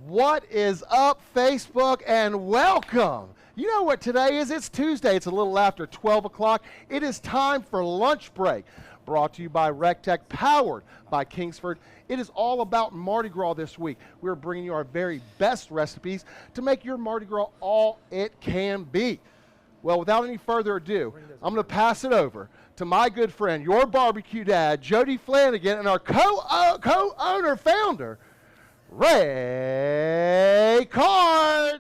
What is up, Facebook, and welcome. You know what today is? It's Tuesday. It's a little after 12 o'clock. It is time for lunch break. Brought to you by recteq, powered by Kingsford. It is all about Mardi Gras this week. We're bringing you our very best recipes to make your Mardi Gras all it can be. Well, without any further ado, I'm going to pass it over to my good friend, your barbecue dad, Jody Flanagan, and our co-owner, founder, Ray Carnes.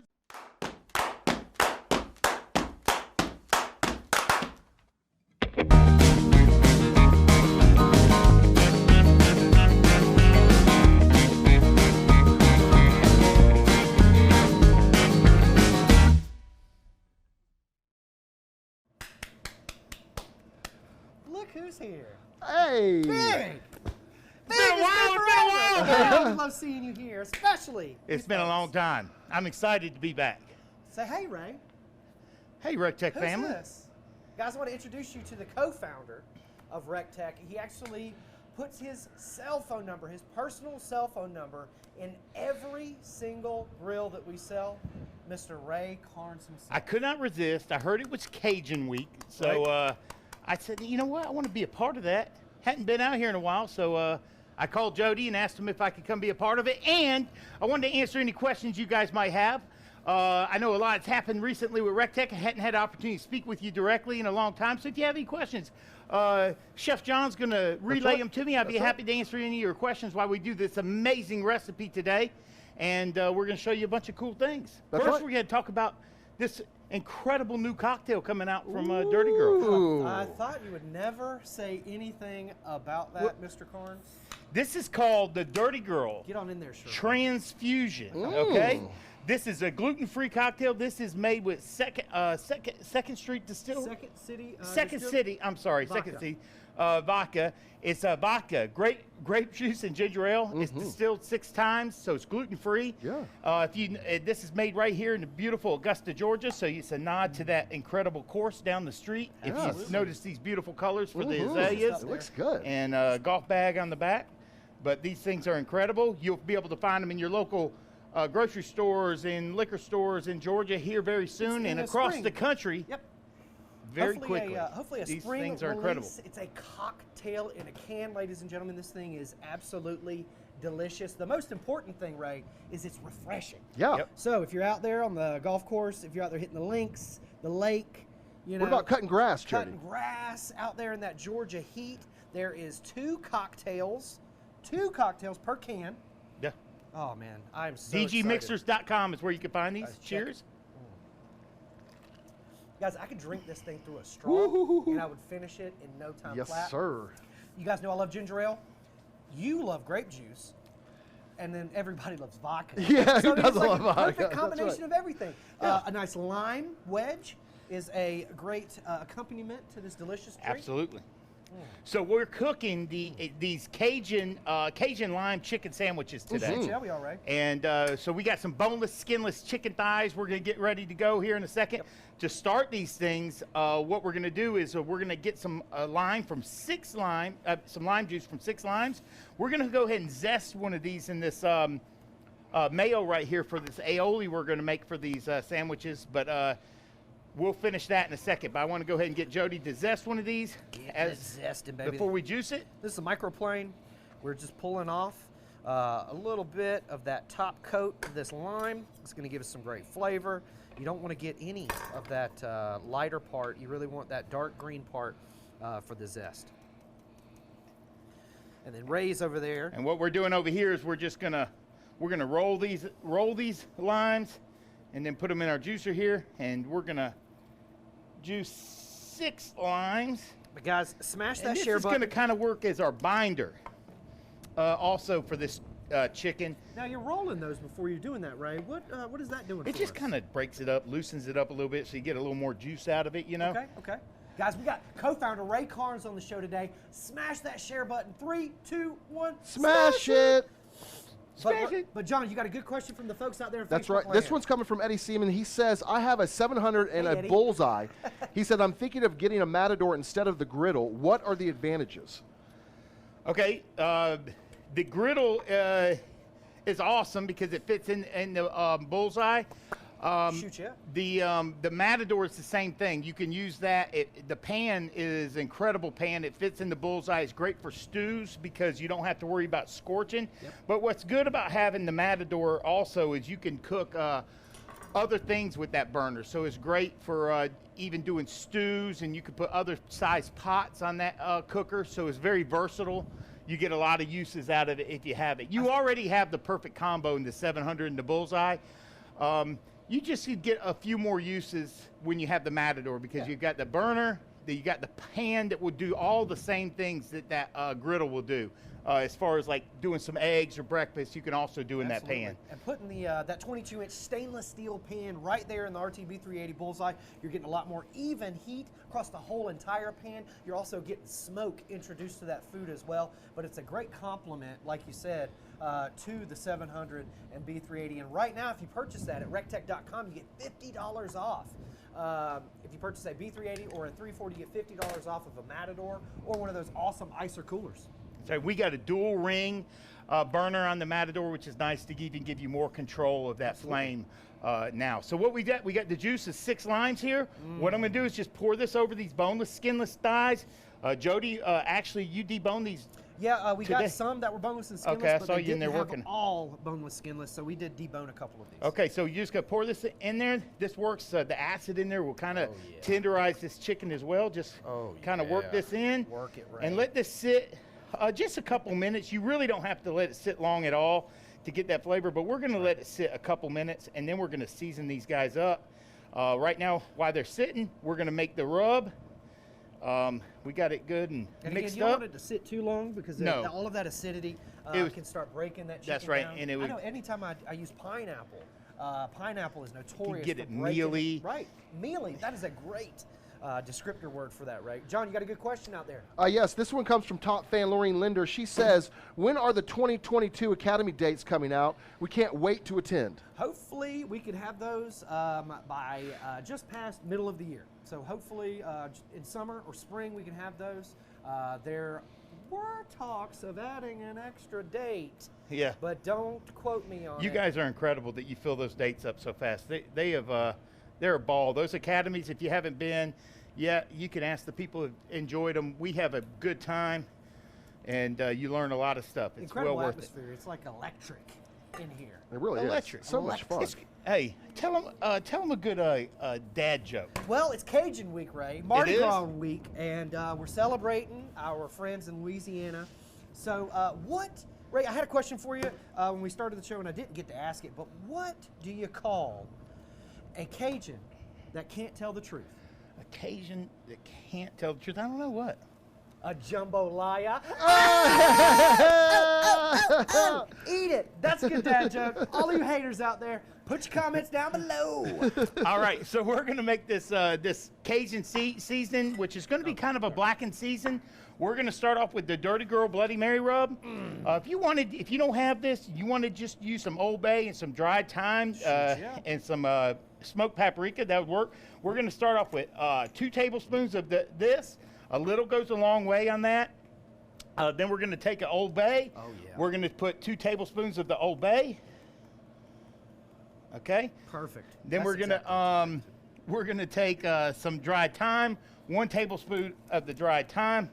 Look who's here. Hey. Big. Been a while. I love seeing you here, especially. It's been a long time. I'm excited to be back. Say hey, Ray. Hey, recteq Who's family. this? Guys, I want to introduce you to the co-founder of recteq. He actually puts his cell phone number, his personal cell phone number, in every single grill that we sell. Mr. Ray Carnes himself. I could not resist. I heard it was Cajun week, so I said, you know what? I want to be a part of that. Hadn't been out here in a while, so I called Jody and asked him if I could come be a part of it, and I wanted to answer any questions you guys might have. I know a lot has happened recently with recteq. I hadn't had the opportunity to speak with you directly in a long time, so if you have any questions, Chef John's going to relay them to me. I'd be happy to answer any of your questions while we do this amazing recipe today, and we're going to show you a bunch of cool things. First, we're going to talk about this incredible new cocktail coming out from Dirty Girl. I thought you would never say anything about that, Mr. Carnes. This is called the Dirty Girl Get on in there, sure. Transfusion. Okay, this is a gluten-free cocktail. This is made with Second Street Distillery. Second City. I'm sorry, Vodka. Second City vodka. It's vodka, grape juice and ginger ale. It's distilled 6 times, so it's gluten-free. Yeah. This is made right here in the beautiful Augusta, Georgia. So it's a nod to that incredible course down the street. If you notice these beautiful colors for the azaleas, It looks good. and golf bag on the back. But these things are incredible. You'll be able to find them in your local grocery stores and liquor stores in Georgia here very soon, and across the country. Yep. Very quickly. Hopefully a These spring things are release. incredible. It's a cocktail in a can, ladies and gentlemen. This thing is absolutely delicious. The most important thing, Ray, is it's refreshing. Yeah. Yep. So if you're out there on the golf course, if you're out there hitting the links, the lake, you know, What about cutting grass, Jody? cutting grass out there in that Georgia heat, there is two cocktails per can. Yeah. Oh man, I'm so excited. DGMixers.com is where you can find these. Check it. Cheers. Guys, I could drink this thing through a straw, and I would finish it in no time Yes, flat. sir. You guys know I love ginger ale. You love grape juice, and then everybody loves vodka. Yeah, so who it's doesn't like love a vodka? perfect That's combination right. of everything. A nice lime wedge is a great accompaniment to this delicious drink. Absolutely. So we're cooking these Cajun lime chicken sandwiches today. Yeah, we all right. And so we got some boneless, skinless chicken thighs. We're going to get ready to go here in a second. To start these things, what we're going to do is we're going to get some lime from some lime juice from 6 limes. We're going to go ahead and zest one of these in this mayo right here for this aioli we're going to make for these sandwiches. But we'll finish that in a second. But I want to go ahead and get Jody to zest one of these Zesting, baby. before we juice it. This is a microplane. We're just pulling off a little bit of that top coat of this lime. It's going to give us some great flavor. You don't want to get any of that lighter part. You really want that dark green part for the zest. And then Ray's over there. And what we're doing over here is we're gonna roll these limes and then put them in our juicer here, and we're gonna juice 6 limes. But guys, smash that This share is button. gonna kind of work as our binder also for this chicken. Now you're rolling those before you're doing that, Ray. What is that doing? It just kind of breaks it up, loosens it up a little bit, so you get a little more juice out of it, you know. Okay. Guys, we got co-founder Ray Carnes on the show today. Smash that share button. 3, 2, 1. Smash it. But John, you got a good question from the folks out there in That's Facebook right. This land. one's coming from Eddie Seaman. He says, I have a 700 and Hey, a Eddie. bullseye. He said, I'm thinking of getting a Matador instead of the griddle. What are the advantages? Okay, the griddle is awesome because it fits in the bullseye. Shoot, yeah. The Matador is the same thing. You can use that. The pan is incredible pan. It fits in the bullseye. It's great for stews because you don't have to worry about scorching. Yep. But what's good about having the Matador also is you can cook other things with that burner. So it's great for even doing stews, and you can put other size pots on that cooker. So it's very versatile. You get a lot of uses out of it if you have it. You already have the perfect combo in the 700 and the bullseye. You just could get a few more uses when you have the Matador because you've got the burner, you got the pan that will do all the same things that griddle will do. As far as like doing some eggs or breakfast, you can also do in that pan. And putting the that 22-inch stainless steel pan right there in the RTB 380 bullseye, you're getting a lot more even heat across the whole entire pan. You're also getting smoke introduced to that food as well. But it's a great complement, like you said, to the 700 and B380. And right now, if you purchase that at recteq.com, you get $50 off. If you purchase a B380 or a 340, you get $50 off of a Matador or one of those awesome icer coolers. So we got a dual ring burner on the Matador, which is nice to even give you more control of that flame now. So what we got the juice is 6 limes here. What I'm gonna do is just pour this over these boneless, skinless thighs. Jody, actually you debone these. Yeah, we got today? some that were boneless and skinless, Okay, I but saw they you in there didn't have working. all boneless, skinless, so we did debone a couple of these. Okay, so you just gotta pour this in there. This works, the acid in there will kind of tenderize this chicken as well. Just kind of work this in. Work it right. And let this sit just a couple minutes. You really don't have to let it sit long at all to get that flavor, but we're gonna let it sit a couple minutes and then we're gonna season these guys up. Right now, while they're sitting, we're gonna make the rub. We got it good and again, mixed you don't up. want it to sit too long because all of that acidity can start breaking that chicken That's right, down. and it would. I know anytime I use pineapple, pineapple is notorious get for it breaking mealy. Right, mealy. That is a great descriptor word for that, right? John, you got a good question out there. Yes, this one comes from top fan Lorraine Linder. She says, when are the 2022 Academy dates coming out? We can't wait to attend. Hopefully, we could have those by just past middle of the year. So hopefully, in summer or spring, we can have those. There were talks of adding an extra date. Yeah. But don't quote me on it. You guys are incredible that you fill those dates up so fast. They have they're a ball. Those academies, if you haven't been, you can ask the people who enjoyed them. We have a good time, and you learn a lot of stuff. It's incredible well worth atmosphere. It's like electric in here. It really Electric. is. So much fun. Hey, tell them a good dad joke. Well, it's Cajun week, Ray. Mardi It is? Gras week, and we're celebrating our friends in Louisiana. So Ray, I had a question for you when we started the show, and I didn't get to ask it, but what do you call a Cajun that can't tell the truth? A Cajun that can't tell the truth. I don't know what. A jambalaya. Eat it. That's a good dad joke. All you haters out there, put your comments down below. All right, so we're gonna make this this Cajun seasoning, which is gonna be kind of a blackened season. We're gonna start off with the Dirty Girl Bloody Mary rub. If you don't have this, you want to just use some Old Bay and some dried thyme and some smoked paprika. That would work. We're gonna start off with 2 tablespoons of this. A little goes a long way on that. Then we're going to take an Old Bay. Oh, yeah. We're going to put 2 tablespoons of the Old Bay. Okay. Perfect. Then we're going to take some dried thyme. 1 tablespoon of the dried thyme.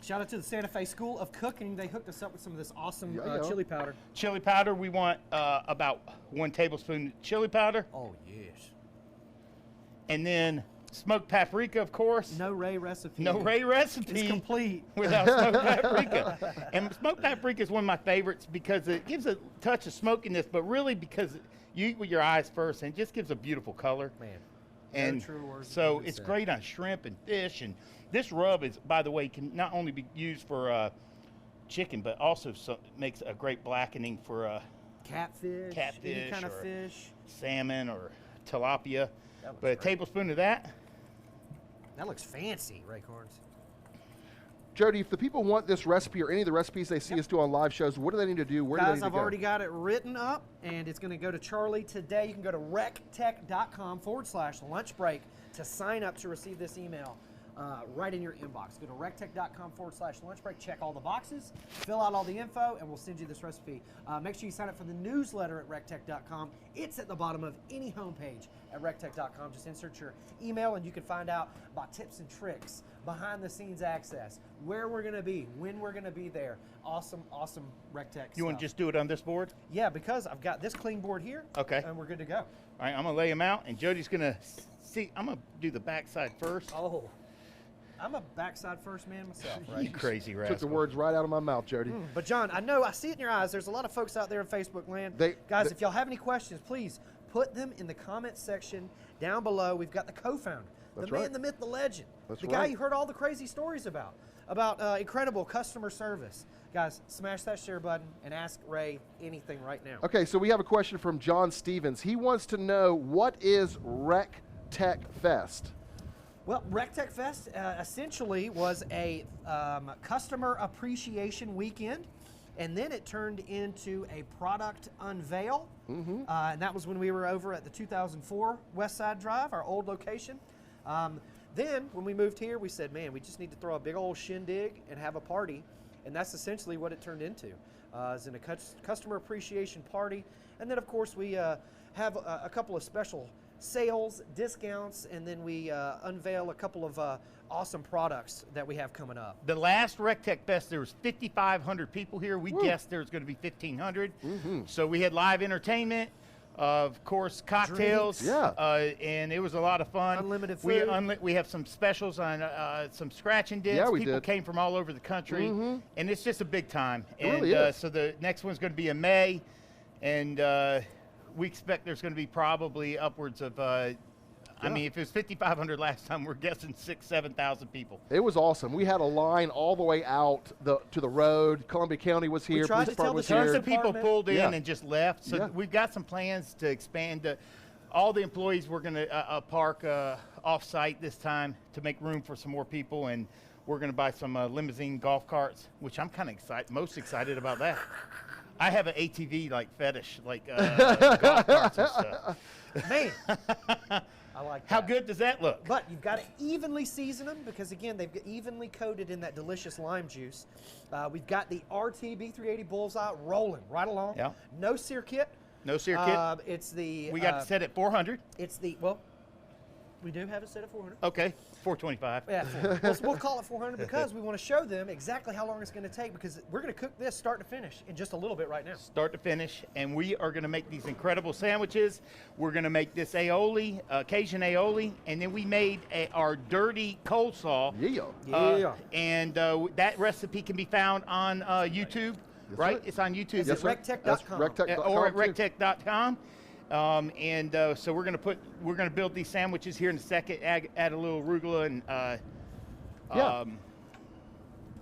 Shout out to the Santa Fe School of Cooking. They hooked us up with some of this awesome chili powder. Chili powder. We want about 1 tablespoon chili powder. Oh yes. And then smoked paprika, of course. No Ray recipe. No Ray recipe. It's complete. Without smoked paprika. And smoked paprika is one of my favorites because it gives a touch of smokiness, but really because you eat with your eyes first and it just gives a beautiful color. Man. And no true words so than it's that. great on shrimp and fish. And this rub is, by the way, can not only be used for chicken, but also makes a great blackening for catfish, any kind of or fish. salmon or tilapia. That looks But a great. tablespoon of that. That looks fancy, Ray Carnes. Jody, if the people want this recipe or any of the recipes they see us do on live shows, what do they need to do? Where do they Guys, need to I've go? already got it written up, and it's going to go to Charlie today. You can go to recteq.com/lunch break to sign up to receive this email. right in your inbox. Go to recteq.com/lunchbreak, check all the boxes, fill out all the info, and we'll send you this recipe. Make sure you sign up for the newsletter at recteq.com. It's at the bottom of any homepage at recteq.com. Just insert your email and you can find out about tips and tricks, behind the scenes access, where we're going to be, when we're going to be there. Awesome recteq You want to just do it on this board? Yeah, because I've got this clean board here. Okay. And we're good to go. All right, I'm going to lay them out, and Jody's going to see. I'm going to do the backside first. Oh, I'm a backside first man myself, right? You crazy rascal. Took the words right out of my mouth, Jody. But John, I see it in your eyes. There's a lot of folks out there in Facebook land. Guys, if y'all have any questions, please put them in the comments section down below. We've got the co-founder, the man, the myth, the legend, the guy you heard all the crazy stories about incredible customer service. Guys, smash that share button and ask Ray anything right now. Okay, so we have a question from John Stevens. He wants to know, what is recteq Fest? Well, recteq Fest essentially was a customer appreciation weekend, and then it turned into a product unveil. And that was when we were over at the 2004 West Side Drive, our old location. Then, when we moved here, we said, man, we just need to throw a big old shindig and have a party. And that's essentially what it turned into, is in a customer appreciation party. And then, of course, we have a couple of special sales, discounts, and then we unveil a couple of awesome products that we have coming up. The last recteq Fest, there was 5,500 people here. We guessed there was going to be 1,500. So we had live entertainment, of course, cocktails, and it was a lot of fun. Unlimited food. We have some specials on some scratch and dips. Yeah, People came from all over the country, and it's just a big time. It and really is. So the next one's going to be in May, and we expect there's going to be probably upwards of, I mean, if it was 5,500 last time, we're guessing 6,000 to 7,000 people. It was awesome. We had a line all the way out to the road. Columbia County was here. tried Police to tell Department was the here. Tons of people pulled in and just left. So Yeah. we've got some plans to expand. All the employees, we're going to park off-site this time to make room for some more people, and we're going to buy some limousine golf carts, which I'm kind of most excited about that. I have an ATV fetish, golf carts and stuff. Man, I like that. How good does that look? But you've got to evenly season them because, again, they've got evenly coated in that delicious lime juice. We've got the RT B380 Bullseye rolling right along. Yeah. No sear kit. No sear kit? It's the... We got it set at 400. It's the... Well, we do have it set at 400. Okay, 425. Yeah, we'll call it 400 because we want to show them exactly how long it's going to take, because we're going to cook this start to finish in just a little bit right now. Start to finish, and we are going to make these incredible sandwiches. We're going to make this aioli, Cajun aioli, and then we made our dirty coleslaw. And that recipe can be found on YouTube, right? It's on YouTube. It's at recteq.com. Or at recteq.com. So we're gonna build these sandwiches here in a second. Add a little arugula and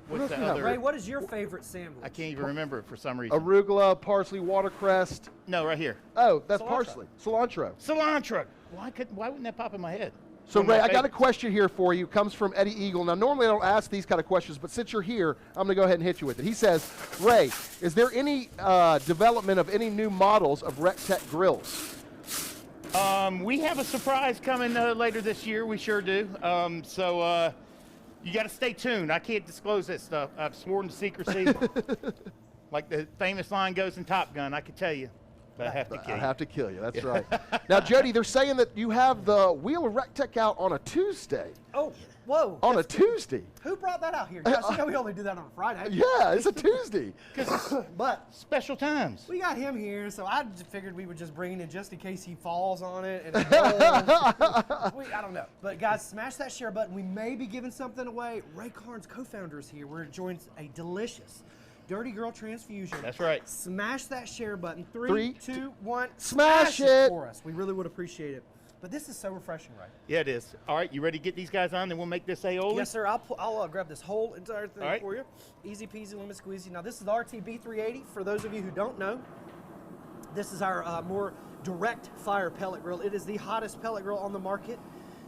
what's the other? Ray, what is your favorite sandwich? I can't even remember it for some reason. Arugula, parsley, watercress. No, right here. Oh, that's Cilantro. parsley. Cilantro. Cilantro. Why wouldn't that pop in my head? So, One of Ray, my I got a favorites. question here for you. It comes from Eddie Eagle. Now, normally I don't ask these kind of questions, but since you're here, I'm going to go ahead and hit you with it. He says, Ray, is there any development of any new models of recteq grills? We have a surprise coming later this year. We sure do. You got to stay tuned. I can't disclose that stuff. I've sworn to secrecy. Like the famous line goes in Top Gun, I could tell you, but I have to kill you. I have to kill you. That's right. Now, Jody, they're saying that you have the Wheel of Recteq out on a Tuesday. Oh, whoa. On a Tuesday. Who brought that out here? Guys, you know we only do that on a Friday. Yeah, it's a Tuesday. But Special times. we got him here, so I just figured we would just bring it in just in case he falls on it. And I don't know. But guys, smash that share button. We may be giving something away. Ray Carnes, co-founder, is here. We're enjoying a delicious Dirty Girl Transfusion. That's right. Smash that share button. Three, Three, two, one. Smash it for us. We really would appreciate it. But this is so refreshing, right? Yeah, it is. All right, you ready to get these guys on, then we'll make this aioli? Yes, sir. I'll grab this whole entire thing All right. for you. Easy peasy, lemon squeezy. Now, this is the RTB 380. For those of you who don't know, this is our more direct fire pellet grill. It is the hottest pellet grill on the market.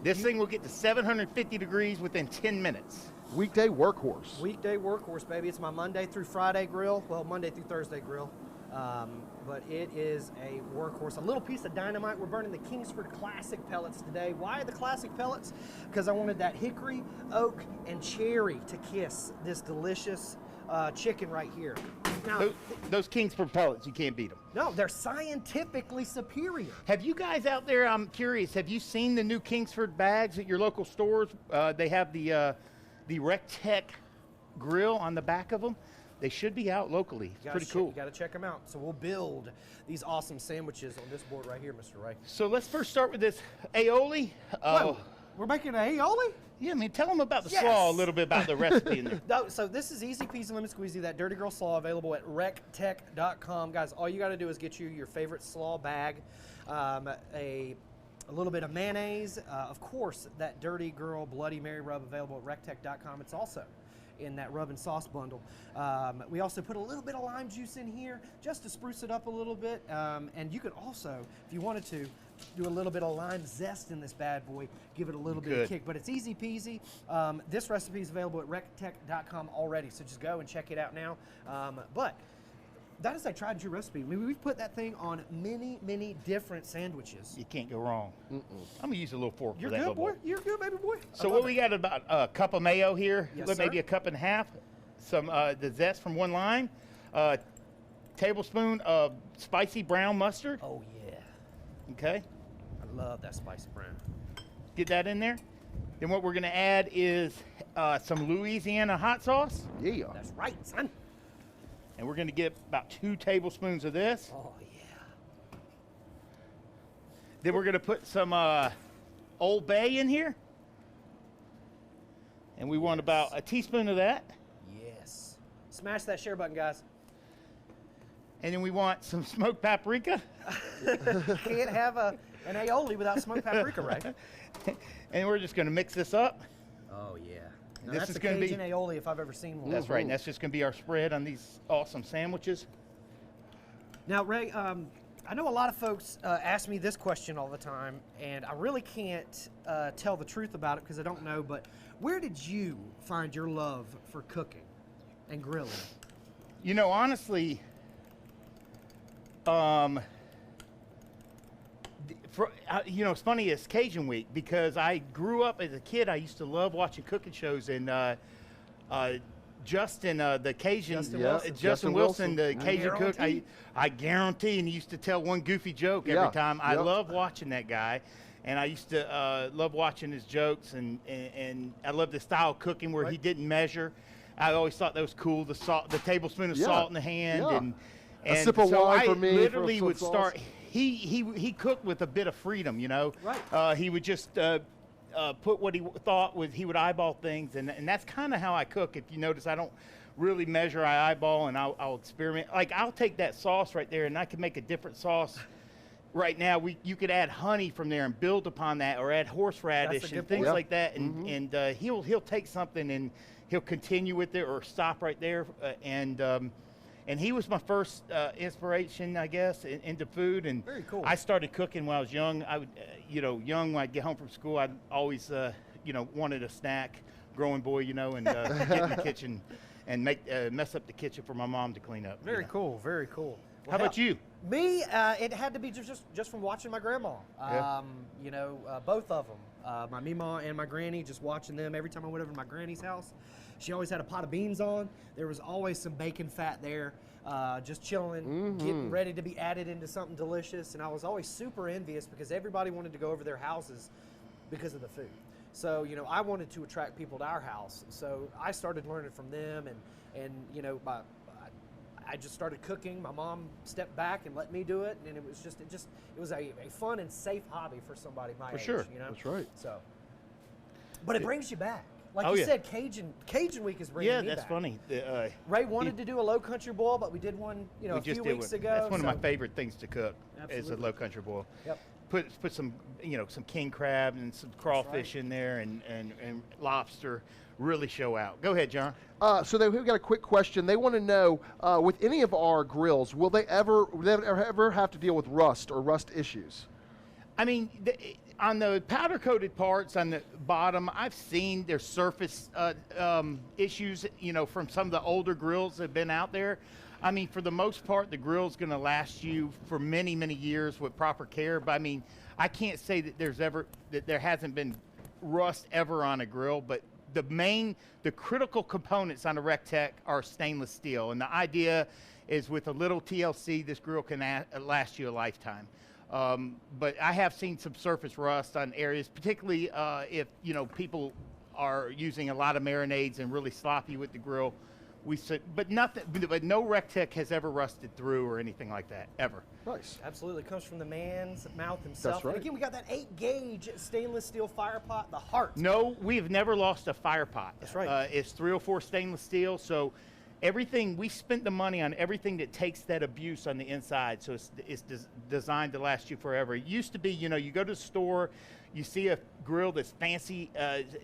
This thing will get to 750 degrees within 10 minutes. Weekday workhorse. Weekday workhorse, baby. It's my Monday through Friday grill. Well, Monday through Thursday grill. But it is a workhorse, a little piece of dynamite. We're burning the Kingsford Classic pellets today. Why the Classic pellets? Because I wanted that hickory, oak, and cherry to kiss this delicious chicken right here. Now, those Kingsford pellets, you can't beat them. no, they're scientifically superior. Have you guys out there, I'm curious, have you seen the new Kingsford bags at your local stores? They have the recteq grill on the back of them. They should be out locally. It's pretty cool. You got to check them out. So we'll build these awesome sandwiches on this board right here, Mr. Ray. So let's first start with this aioli. Whoa, we're making an aioli? Yeah, I mean, tell them about the Yes! slaw a little bit about the recipe in there. No, so this is easy peasy lemon squeezy, that Dirty Girl Slaw, available at recteq.com. Guys, all you got to do is get you your favorite slaw bag, a little bit of mayonnaise, of course, that Dirty Girl Bloody Mary rub, available at recteq.com. It's also in that rub and sauce bundle. We also put a little bit of lime juice in here just to spruce it up a little bit. And you could also, if you wanted to, do a little bit of lime zest in this bad boy, give it a little bit of kick. But it's easy peasy. This recipe is available at recteq.com already, so just go and check it out now. But that is a tried and true recipe. I mean, we've put that thing on many, many different sandwiches. You can't go wrong. I'm gonna use a little fork You're for that. good, little boy. You're good, baby boy. So what we got, about a cup of mayo here, Yes, maybe sir. a cup and a half, some the zest from one lime, tablespoon of spicy brown mustard. Oh yeah, Okay, I love that spicy brown. get that in there. Then what we're gonna add is some Louisiana hot sauce, Yeah. That's right, son. and we're gonna get about 2 tablespoons of this. Oh yeah. Then we're gonna put some Old Bay in here, and we want about a teaspoon of that. Yes. Smash that share button, guys. And then we want some smoked paprika. Can't have an aioli without smoked paprika, right? And we're just gonna mix this up. Oh yeah. Now, This that's is the gonna be- Cajun aioli if I've ever seen one. That's right, and that's just gonna be our spread on these awesome sandwiches. Now, Ray, I know a lot of folks ask me this question all the time, and I really can't tell the truth about it because I don't know, but where did you find your love for cooking and grilling? You know, honestly, you know, it's funny, it's Cajun week because I grew up as a kid. I used to love watching cooking shows, and Justin, the Cajun, Justin Wilson, the Cajun cook. I guarantee, and he used to tell one goofy joke every time. I love watching that guy, and I used to love watching his jokes, and I love the style of cooking where he didn't measure. I always thought that was cool. The tablespoon of salt in the hand, and a sip of so wine I for me. literally for would sauce. start. He cooked with a bit of freedom, you know. Right. He would just put what he thought was, he would eyeball things, and that's kind of how I cook. If you notice, I don't really measure. I eyeball, and I'll experiment. Like, I'll take that sauce right there, and I can make a different sauce. Right now, you could add honey from there and build upon that, or add horseradish and things like that. And he'll take something and he'll continue with it or stop right there. And he was my first inspiration, I guess, into food. And Very cool. I started cooking when I was young. I would, young when I'd get home from school, I'd always, wanted a snack. Growing boy, and get in the kitchen and mess up the kitchen for my mom to clean up. Very cool. Very cool. How about you? Me, it had to be just from watching my grandma. Both of them, my Meemaw and my granny. Just watching them every time I went over to my granny's house. She always had a pot of beans on. There was always some bacon fat there, just chilling, getting ready to be added into something delicious. And I was always super envious because everybody wanted to go over their houses because of the food. So, I wanted to attract people to our house. So I started learning from them, and I just started cooking. My mom stepped back and let me do it, and it was a fun and safe hobby for somebody my age. sure. That's right. So, but it brings you back. Like Oh, you yeah. said, Cajun week is bringing me back. Yeah, that's funny. Ray wanted to do a low country boil, but we did one, a few weeks ago. That's one of my so- favorite things to cook. Is a Absolutely. low country boil. Yep. Put some some king crab and some crawfish in there and lobster. Really show out. Go ahead, John. So we've got a quick question. They want to know, with any of our grills, will they ever have to deal with rust or rust issues? I mean, on the powder coated parts on the bottom, I've seen their surface issues, from some of the older grills that have been out there. I mean, for the most part, the grill's going to last you for many, many years with proper care. But I mean, I can't say that there hasn't been rust ever on a grill, but the critical components on a recteq are stainless steel. And the idea is with a little TLC, this grill can last you a lifetime. But I have seen some surface rust on areas, particularly if, people are using a lot of marinades and really sloppy with the grill. But no recteq has ever rusted through or anything like that, ever. Nice. Absolutely. It comes from the man's mouth himself. That's right. And again, we got that 8-gauge stainless steel fire pot, the heart. No, we've never lost a fire pot. That's right. It's 304 stainless steel, so everything, we spent the money on everything that takes that abuse on the inside, so it's designed to last you forever. It used to be, you go to the store, you see a grill that's fancy,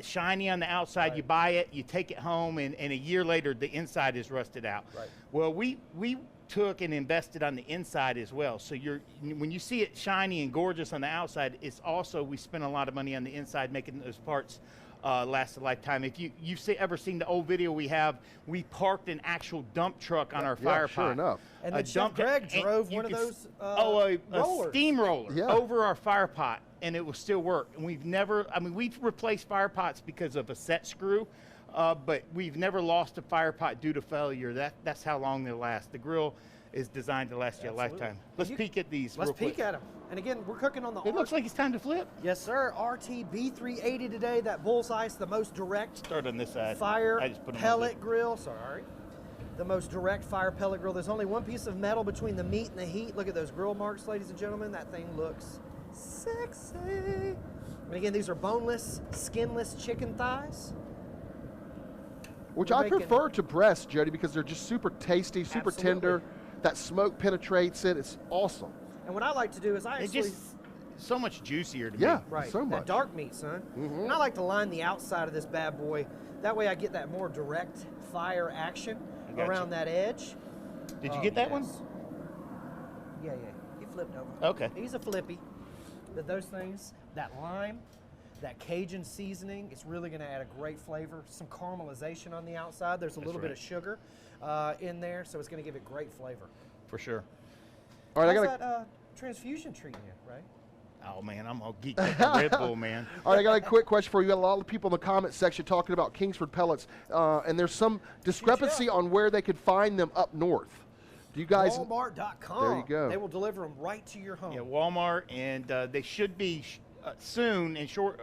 shiny on the outside, you buy it, you take it home, and a year later, the inside is rusted out. Right. Well, we took and invested on the inside as well. So when you see it shiny and gorgeous on the outside, it's also, we spent a lot of money on the inside making those parts last a lifetime. If you've ever seen the old video we have, we parked an actual dump truck on our fire pot. Sure enough. And then Chef Greg drove one of those a rollers. steamroller over our fire pot, and it will still work. And we've replaced fire pots because of a set screw, but we've never lost a fire pot due to failure. That's how long they'll last. The grill is designed to last you a lifetime. Let's peek at these real quick. Let's peek at them. And again, we're cooking on the It looks like it's time to flip. Yes, sir. RT B380 today. That bullseye is the most direct Start on this side. fire I just put 'em on pellet grill. Sorry. The most direct fire pellet grill. There's only one piece of metal between the meat and the heat. Look at those grill marks, ladies and gentlemen. That thing looks sexy. And again, these are boneless, skinless chicken thighs. Which I prefer to breast, Jody, because they're just super tasty, super tender. That smoke penetrates it. It's awesome. And what I like to do is It's just so much juicier to me. Yeah, right, so much. that dark meat, son. And I like to line the outside of this bad boy. That way I get that more direct fire action around that edge. Did you get that one? Yeah. He flipped over. Okay. He's a flippy. But those things, that lime, that Cajun seasoning, it's really going to add a great flavor. Some caramelization on the outside. There's a little bit of sugar in there, so it's going to give it great flavor. For sure. All right, How's that transfusion treating you, right? Oh, man, I'm all geeked up on Red Bull, man. All right, I got a quick question for you. We got a lot of people in the comment section talking about Kingsford pellets, and there's some discrepancy on where they could find them up north. Do you guys? Walmart.com. There you go. They will deliver them right to your home. Yeah, Walmart, and they should be soon, in short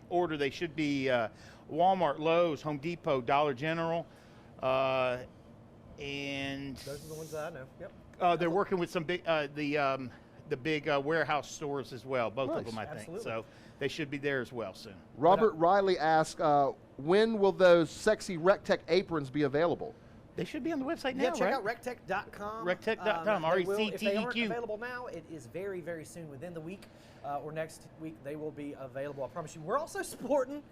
order, they should be Walmart, Lowe's, Home Depot, Dollar General, and those are the ones that I know. Yep. they're working with some big the big warehouse stores as well, both of them, I think. Absolutely. So they should be there as well soon. Robert Riley asked, when will those sexy recteq aprons be be They should be on the website now, Yeah, check right? out recteq.com. Recteq.com, If they aren't RECTEQ. available now, it is very, very soon. Within the week or next week, they will be available. I promise you. We're also sporting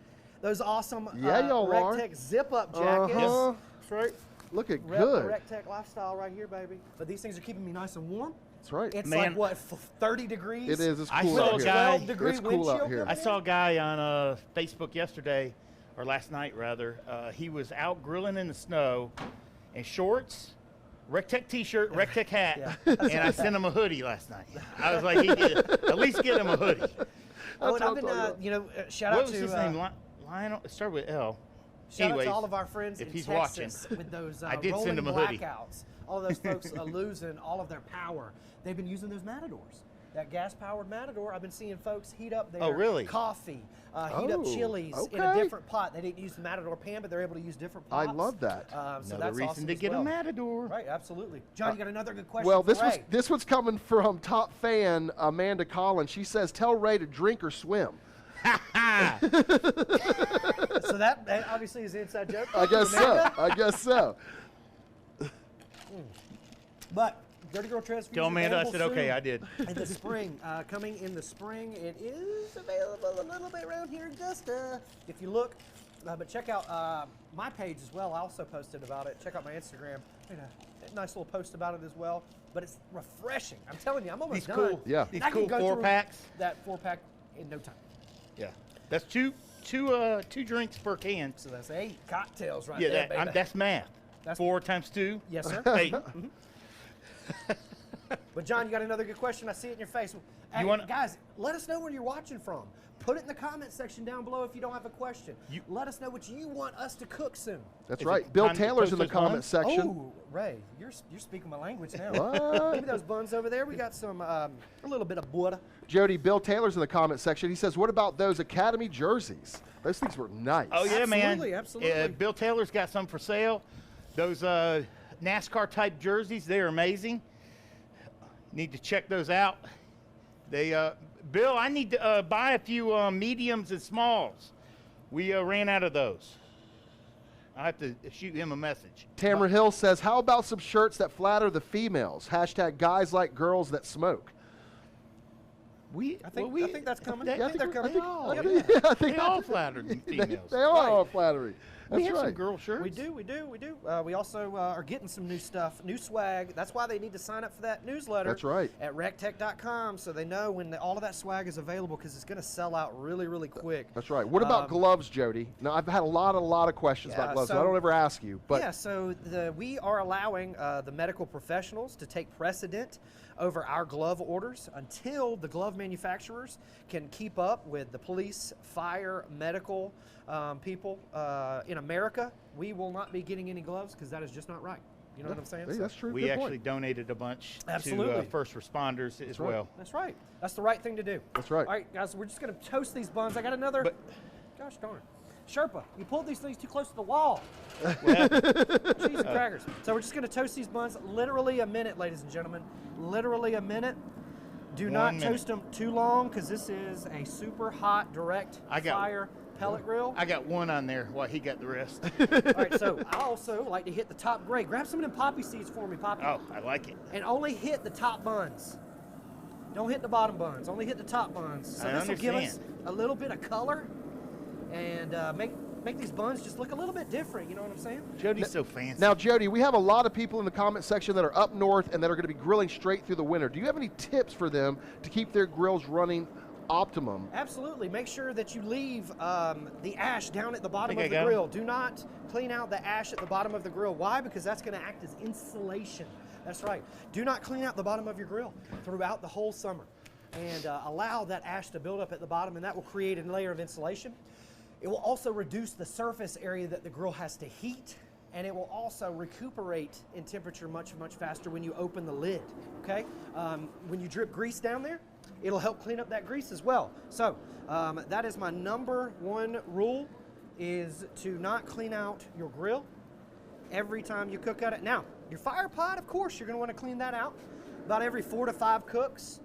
those awesome y'all are. recteq zip-up jackets. That's right. Looking Rep good. the recteq lifestyle right here, baby. But these things are keeping me nice and warm. That's right. It's Man. like, what, 30 degrees? It is. It's I cool saw out a here. guy- 12-degree It's cool out wind chill here. coming I saw a guy on Facebook yesterday, or last night rather. He was out grilling in the snow in shorts, recteq t-shirt, recteq hat, and I sent him a hoodie last night. I was like, at least get him a hoodie. Oh, and That's I've what been, I'm talking you know, shout What out was to his name? Lionel? It started with L. shout Anyways, out to all of our friends if in he's Texas watching, with those I did rolling send him a hoodie. blackouts. All of those folks losing all of their power. They've been using those Matadors. That gas-powered Matador, I've been seeing folks heat up their coffee, heat up chilies in a different pot. They didn't use the Matador pan, but they're able to use different pots. I love that. So another that's reason awesome to as get well. a Matador. Right, absolutely. John, you got another good question Well, for this Ray. one's coming from top fan Amanda Collins. She says, "Tell Ray to drink or swim." So that obviously is an inside joke. I guess so. I guess so. But Dirty Girl Transfusion. Tell Amanda I available said, okay, soon. I did. In the spring, coming in the spring, it is available a little bit around here in Augusta. If you look, but check out my page as well. I also posted about it. Check out my Instagram. Made a nice little post about it as well. But it's refreshing. I'm telling you, I'm almost These done. cool, Yeah. these I can cool go 4-packs. through that 4-pack in no time. Yeah, that's two drinks per can. So that's 8 cocktails right Yeah, there, baby. that's math. That's 4 times 2. Yes, sir. 8. But John, you got another good question. I see it in your face. Hey, guys, let us know where you're watching from. Put it in the comment section down below if you don't have a question. Let us know what you want us to cook soon. That's right. Bill Taylor's in the comment section. Oh, Ray, you're speaking my language now. Give me those buns over there. We got some a little bit of butter. Jody, Bill Taylor's in the comment section. He says, "What about those Academy jerseys? Those things were nice." Oh yeah, absolutely, man. Absolutely. Bill Taylor's got some for sale. Those NASCAR type jerseys, they're amazing. Need to check those out. They, Bill, I need to buy a few mediums and smalls. We ran out of those. I have to shoot him a message. Tamara Hill says, "How about some shirts that flatter the females? Hashtag guys like girls that smoke." I think that's coming. I think they're coming. They all flattered the females. They are all flattering. That's we have right. some girl shirts. We do. We also are getting some new stuff, new swag. That's why they need to sign up for that newsletter. That's right. At recteq.com, so they know when all of that swag is available, because it's going to sell out really, really quick. That's right. What about gloves, Jody? Now, I've had a lot of questions about gloves, so I don't ever ask you. But yeah, so we are allowing the medical professionals to take precedent over our glove orders until the glove manufacturers can keep up with the police, fire, medical people in America. We will not be getting any gloves because that is just not right. You know what I'm saying? Hey, that's true. We actually donated a bunch to first responders as well. That's right. That's the right thing to do. That's right. All right, guys, we're just going to toast these buns. I got another. Gosh darn. Sherpa, you pulled these things too close to the wall. Cheese and crackers. So we're just going to toast these buns literally a minute, ladies and gentlemen. Literally a minute. Do not toast them too long, because this is a super hot direct fire pellet grill. I got one on there while he got the rest. All right, so I also like to hit the top grate. Grab some of them poppy seeds for me, Poppy. Oh, I like it. And only hit the top buns. Don't hit the bottom buns. Only hit the top buns. So this will give us a little bit of color and make these buns just look a little bit different. You know what I'm saying? Jody's so fancy. Now, Jody, we have a lot of people in the comment section that are up north and that are going to be grilling straight through the winter. Do you have any tips for them to keep their grills running optimum? Absolutely. Make sure that you leave the ash down at the bottom of the grill. Do not clean out the ash at the bottom of the grill. Why? Because that's going to act as insulation. That's right. Do not clean out the bottom of your grill throughout the whole summer, and allow that ash to build up at the bottom, and that will create a layer of insulation. It will also reduce the surface area that the grill has to heat, and it will also recuperate in temperature much, much faster when you open the lid, okay? When you drip grease down there, it'll help clean up that grease as well. So that is my #1 rule, is to not clean out your grill every time you cook at it. Now, your fire pot, of course, you're gonna wanna clean that out about every 4 to 5 cooks.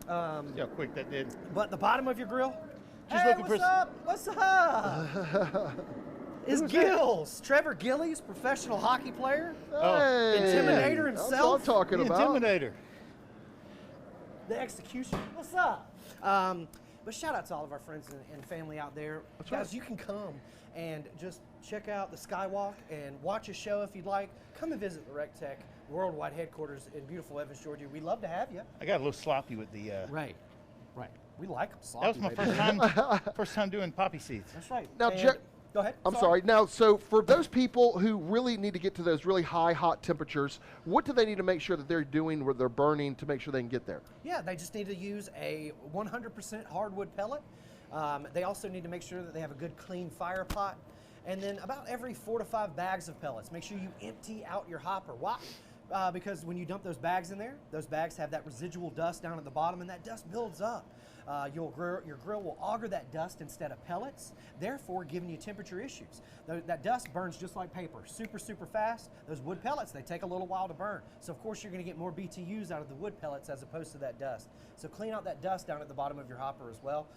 See how quick that did. But the bottom of your grill, What's up? What's up? Is Gills, Trevor Gillies, professional hockey player, Intimidator himself. That's what I'm talking about. Intimidator. The execution. What's up? But shout out to all of our friends and family out there. That's Guys, right. you can come and just check out the Skywalk and watch a show if you'd like. Come and visit the recteq worldwide headquarters in beautiful Evans, Georgia. We'd love to have you. I got a little sloppy with the. Right. We like them sloppy. That was my first time doing poppy seeds. That's right. Now, go ahead. I'm sorry. Now, so for those people who really need to get to those really high, hot temperatures, what do they need to make sure that they're doing where they're burning to make sure they can get there? Yeah, they just need to use a 100% hardwood pellet. They also need to make sure that they have a good, clean fire pot. And then about every 4 to 5 bags of pellets, make sure you empty out your hopper. Why? Because when you dump those bags in there, those bags have that residual dust down at the bottom, and that dust builds up. Your grill will auger that dust instead of pellets, therefore giving you temperature issues. That dust burns just like paper, super, super fast. Those wood pellets, they take a little while to burn. So of course you're gonna get more BTUs out of the wood pellets as opposed to that dust. So clean out that dust down at the bottom of your hopper as well.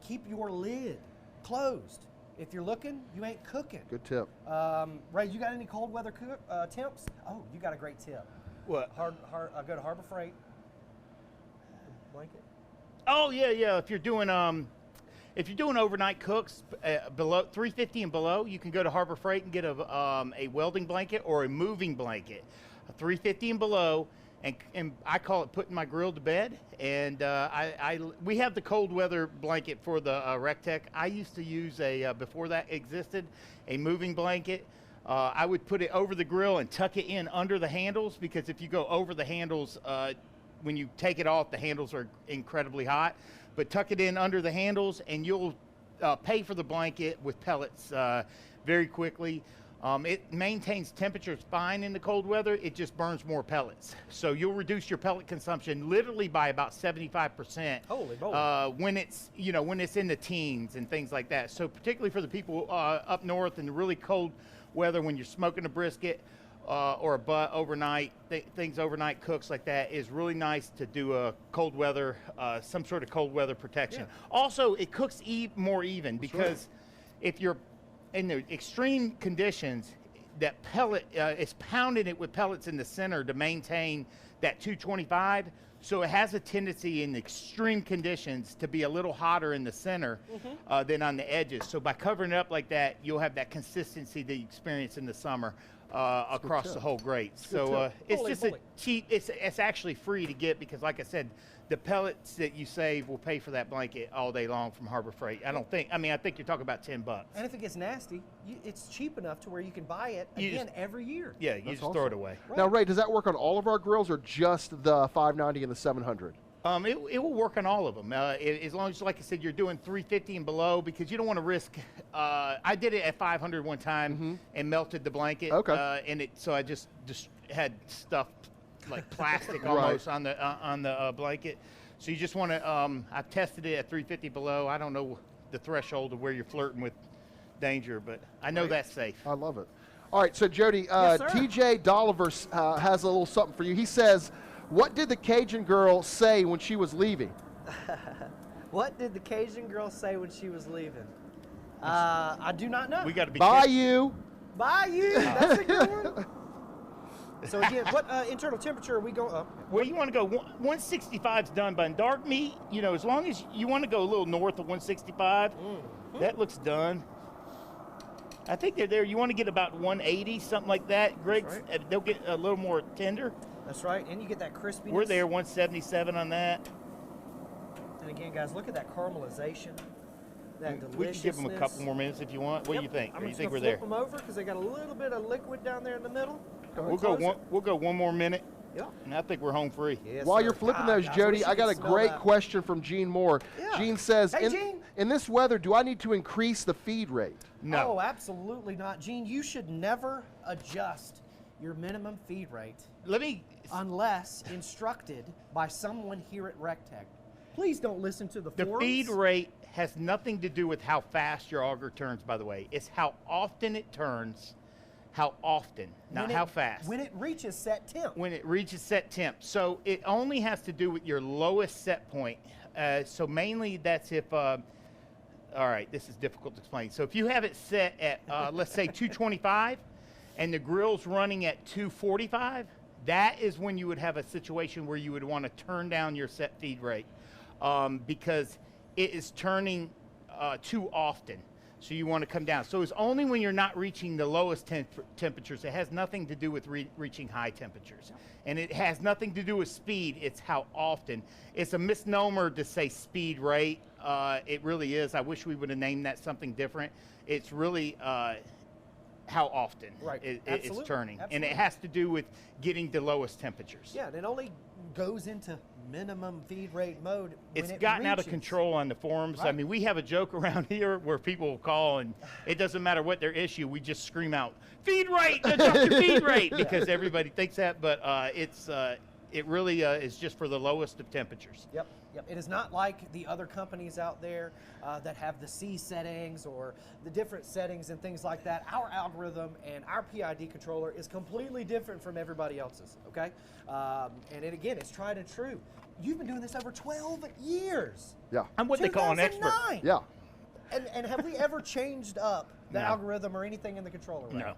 Keep your lid closed. If you're looking, you ain't cooking. Good tip. Ray, you got any cold weather temps? Oh, you got a great tip. What? Go to Harbor Freight. Blanket. Oh yeah. If you're doing overnight cooks below 350 and below, you can go to Harbor Freight and get a welding blanket or a moving blanket. 350 and below, and I call it putting my grill to bed. And we have the cold weather blanket for the recteq. I used to use before that existed, a moving blanket. I would put it over the grill and tuck it in under the handles, because if you go over the handles, when you take it off, the handles are incredibly hot. But tuck it in under the handles, and you'll pay for the blanket with pellets very quickly. It maintains temperatures fine in the cold weather. It just burns more pellets. So you'll reduce your pellet consumption literally by about 75%. Holy moly. When it's, when it's in the teens and things like that. So particularly for the people up north in the really cold weather, when you're smoking a brisket or a butt overnight, things overnight cooks like that, is really nice to do a cold weather, some sort of cold weather protection. Yeah. Also, it cooks more even, because if you're in the extreme conditions, that pellet is pounding it with pellets in the center to maintain that 225. So it has a tendency in extreme conditions to be a little hotter in the center than on the edges. So by covering it up like that, you'll have that consistency that you experience in the summer across the whole grate. So it's just a cheap, it's actually free to get, because like I said, the pellets that you save will pay for that blanket all day long from Harbor Freight. I think you're talking about $10. And if it gets nasty, it's cheap enough to where you can buy it again every year. Yeah, you just throw it away. Right. Now, Ray, does that work on all of our grills or just the 590 and the 700? It will work on all of them, as long as, like I said, you're doing 350 and below, because you don't want to risk. I did it at 500 one time and melted the blanket. Okay. So I just had stuff like plastic almost on the blanket. So you just want to. I've tested it at 350 below. I don't know the threshold of where you're flirting with danger, but I know that's safe. I love it. All right, so Jody, Yes, sir. TJ Dolliver has a little something for you. He says, "What did the Cajun girl say when she was leaving?" What did the Cajun girl say when she was leaving? I do not know. We got to be Bye, careful. you. Bye, you. That's a good one. So again, what internal temperature are we going up? Well, you want to go 165 is done, but in dark meat, as long as you want to go a little north of 165, that looks done. I think they're there. You want to get about 180, something like that. Greg's, they'll get a little more tender. That's right, and you get that crispiness. We're there, 177 on that. And again, guys, look at that caramelization, that deliciousness. We can give them a couple more minutes if you want. What do you think? I'm Or you just think gonna we're there? flip them over because they got a little bit of liquid down there in the middle. We'll go one more minute. Yep. And I think we're home free. Yes, While sir. you're flipping God, those, guys, Jody, wish I you got a could smell great that. question from Gene Moore. Yeah. Gene says, Hey, Gene. in this weather, do I need to increase the feed rate? No. Oh, absolutely not. Gene, you should never adjust your minimum feed rate Let me. unless instructed by someone here at recteq. Please don't listen to the The forums. feed rate has nothing to do with how fast your auger turns, by the way. It's how often it turns. How often, not how fast. When it reaches set temp. When it reaches set temp. So it only has to do with your lowest set point. So mainly that's if, all right, this is difficult to explain. So if you have it set at, let's say 225, and the grill's running at 245, that is when you would have a situation where you would want to turn down your set feed rate, because it is turning too often. So you want to come down. So it's only when you're not reaching the lowest temperatures. It has nothing to do with reaching high temperatures. And it has nothing to do with speed. It's how often. It's a misnomer to say speed rate. It really is. I wish we would have named that something different. It's really how often it's turning. Absolutely. And it has to do with getting the lowest temperatures. Yeah, and it only goes into minimum feed rate mode when It's it gotten out of reaches. control on the forums. I Right. mean, we have a joke around here where people will call, and it doesn't matter what their issue, we just scream out, feed rate, adjust your feed rate, because everybody thinks that, but it really is just for the lowest of temperatures. Yep. It is not like the other companies out there that have the C settings or the different settings and things like that. Our algorithm and our PID controller is completely different from everybody else's, okay? And again, it's tried and true. You've been doing this over 12 years. Yeah. I'm what they call an expert. 2009. Yeah. And have we ever changed up the No. algorithm or anything in the controller? Right? No.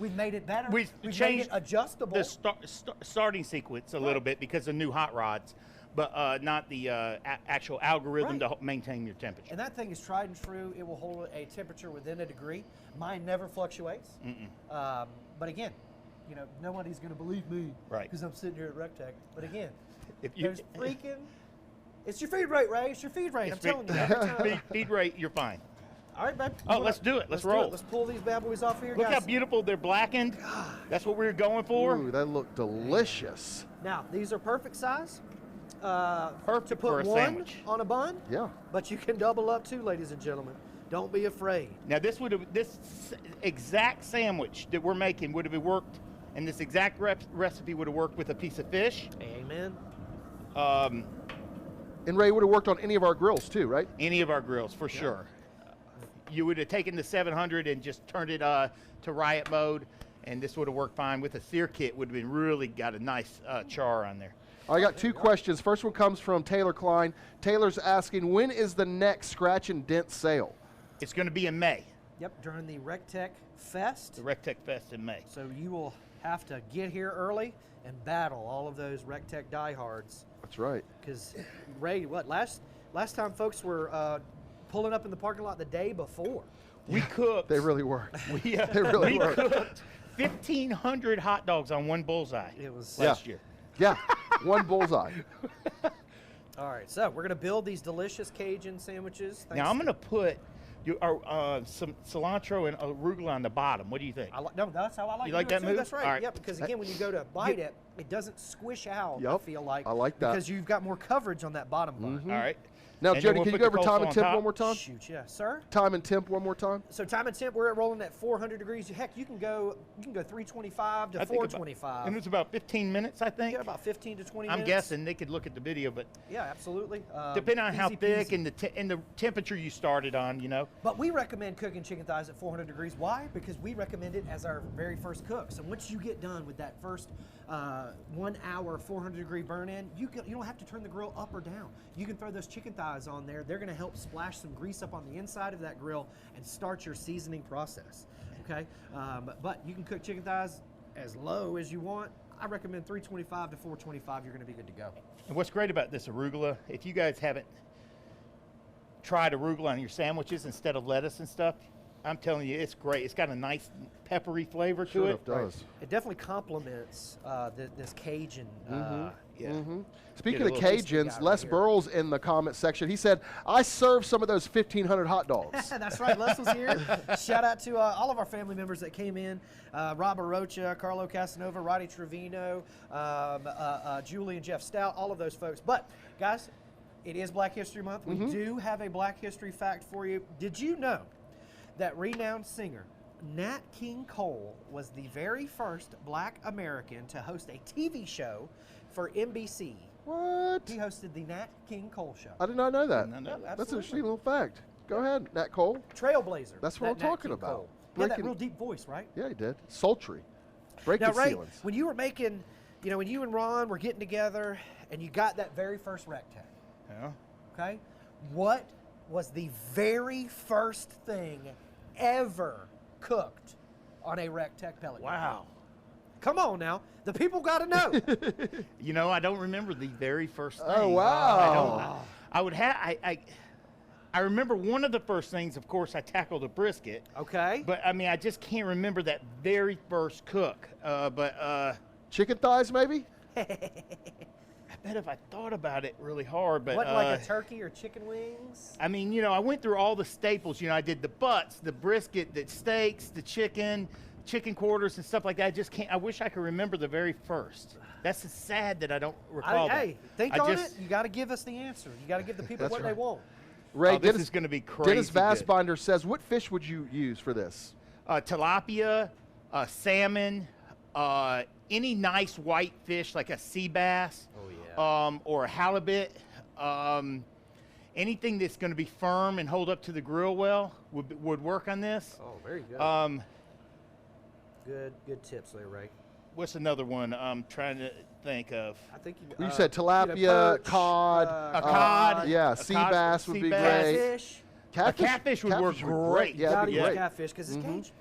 We've made it better. We've made changed it adjustable. The starting sequence a little bit because of new hot rods, but not the actual algorithm to maintain your temperature. And that thing is tried and true. It will hold a temperature within a degree. Mine never fluctuates. But again, nobody's going to believe me because I'm sitting here at recteq. But again, there's freaking, it's your feed rate, Ray. It's your feed rate. I'm telling you every time. Feed rate, you're fine. All right, babe. Oh, let's do it. Let's roll. Let's pull these bad boys off here, Look guys. how beautiful they're blackened. That's what we were going for. Ooh, that looked delicious. Now, these are perfect size. Perfect to for put a one sandwich. on a bun. Yeah. But you can double up too, ladies and gentlemen. Don't be afraid. Now this exact sandwich that we're making would have worked, and this exact recipe would have worked with a piece of fish. Amen. And Ray would have worked on any of our grills too, right? Any of our grills, for sure. You would have taken the 700 and just turned it to riot mode, and this would have worked fine. With a sear kit, would have been really got a nice char on there. I got two questions. First one comes from Taylor Klein. Taylor's asking, when is the next Scratch and Dent sale? It's going to be in May, Yep, during the recteq Fest. the recteq Fest in May. So you will have to get here early and battle all of those recteq diehards. That's right. Because Ray, what last time folks were pulling up in the parking lot the day before. We cooked. They really were. We, They really were. cooked 1,500 hot dogs on one bullseye It was last year. Yeah, one bullseye. All right. So we're gonna build these delicious Cajun sandwiches. Now I'm going to put some cilantro and arugula on the bottom. What do you think? No, that's how I like. You to like do it that too. move? That's right. All right. Yep. Because again, when you go to bite it, it doesn't squish out. I Yep, feel like. I like that. Because you've got more coverage on that bottom bun. All right. Now, And then Jody, we'll can you put go the over time coleslaw and on temp top. one more time? Shoot, yeah, sir. Time and temp one more time. So time and temp, we're rolling at 400 degrees. Heck, you can go 325 to I think 425. and it's about 15 minutes, I think. Yeah, about 15 to 20 I'm minutes. guessing they could look at the video, but Yeah, absolutely. depending on how easy thick peasy. and the temperature you started on, you know. But we recommend cooking chicken thighs at 400 degrees. Why? Because we recommend it as our very first cook. So once you get done with that first 1 hour 400 degree burn in, you don't have to turn the grill up or down. You can throw those chicken thighs on there. They're going to help splash some grease up on the inside of that grill and start your seasoning process. Okay, but you can cook chicken thighs as low as you want. I recommend 325 to 425. You're going to be good to go. And what's great about this arugula, if you guys haven't tried arugula on your sandwiches instead of lettuce and stuff, I'm telling you, it's great. It's got a nice peppery flavor to Sure it. does. It definitely complements this Cajun. Yeah. Speaking Get of a little tasty guy Cajuns, right Les here. Burrell's in the comment section. He said, I served some of those 1,500 hot dogs. That's right, Les was here. Shout out to all of our family members that came in. Rob Arocha, Carlo Casanova, Roddy Trevino, Julie and Jeff Stout, all of those folks. But, guys, it is Black History Month. We do have a Black History fact for you. Did you know that renowned singer Nat King Cole was the very first Black American to host a TV show for NBC? What? He hosted the Nat King Cole Show. I did not know that. No, no. Yeah, That's an absolutely. interesting little fact. Go ahead, Nat Cole. Trailblazer. That's what that I'm Nat talking King about. Cole. He had that Breaking- real deep voice, right? Yeah, he did. Sultry. Breaking Now, Ray, ceilings. when you were making, when you and Ron were getting together and you got that very first recteq, Yeah. okay, what was the very first thing ever cooked on a recteq pellet? Wow. Come on now. The people got to know. You know, I don't remember the very first thing. Oh, wow. I would have. I remember one of the first things. Of course, I tackled a brisket. Okay. But I mean, I just can't remember that very first cook. Chicken thighs, maybe? I bet if I thought about it really hard, but What, like a turkey or chicken wings? I mean, I went through all the staples. I did the butts, the brisket, the steaks, the chicken quarters, and stuff like that. I just can't. I wish I could remember the very first. That's sad that I don't recall. Hey, think that. on it. You got to give us the answer. You got to give the people That's what right. they want. Ray, This Dennis, is going to be crazy. Dennis good. Vassbinder says, what fish would you use for this? Tilapia, salmon, any nice white fish like a sea bass, or a halibut. Anything that's going to be firm and hold up to the grill well would work on this. Oh, very good. Good tips there, Ray. What's another one I'm trying to think of? I think You said tilapia, perch, cod. A cod. Yeah, A sea cod, bass would sea be bass. great. catfish. Catfish would work great. Yeah, Gotta that'd be use great. catfish because it's Cajun, baby.